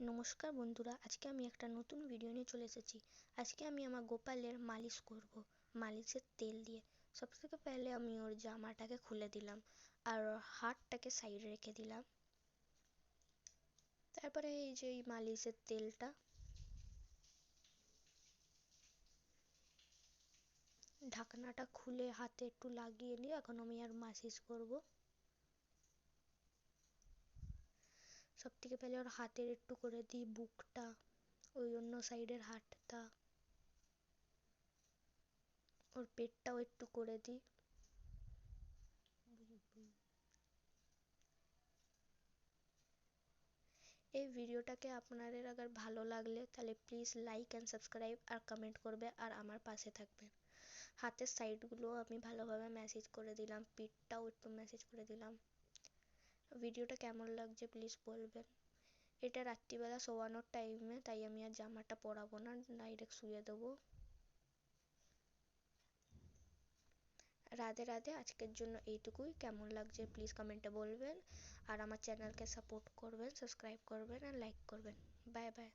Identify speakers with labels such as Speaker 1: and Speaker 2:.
Speaker 1: নমস্কার বন্ধুরা, আজকে আমি একটা নতুন ভিডিও নিয়ে চলে এসেছি। আজকে আমি আমার গোপালের মালিশ করব মালিশের তেল দিয়ে। সবথেকে পহলে আমি ওর জামাটাকে খুলে দিলাম আর ওর হাতটাকে সাইডে রেখে দিলাম। তারপরে এই যে এই মালিশের তেলটা ঢাকনাটা খুলে হাতে একটু লাগিয়ে নিয়ে এখন আমি আর মালিশ করব। সব থেকে পহলে ওর হাতের একটু করে দিই বুকটা, ওই অন্য সাইডের হাতটা, ওর পেটটাও একটু করে দিই। এই ভিডিওটাকে আপনাদের আবার ভালো লাগলে তাহলে প্লিজ লাইক অ্যান্ড সাবস্ক্রাইব আর কমেন্ট করবে আর আমার পাশে থাকবেন। হাতের সাইডগুলো আমি ভালোভাবে ম্যাসাজ করে দিলাম, পিঠটাও একটু ম্যাসাজ করে দিলাম। ভিডিওটা কেমন লাগছে প্লিজ বলবেন। এটা রাত্রিবেলা শোয়ানোর টাইমে, তাই আমি আর জামাটা পরাবো না, ডাইরেক্ট শুয়ে দেবো। রাধে রাধে, আজকের জন্য এইটুকুই। কেমন লাগছে প্লিজ কমেন্টে বলবেন আর আমার চ্যানেলকে সাপোর্ট করবেন, সাবস্ক্রাইব করবেন আর লাইক করবেন। Bye bye.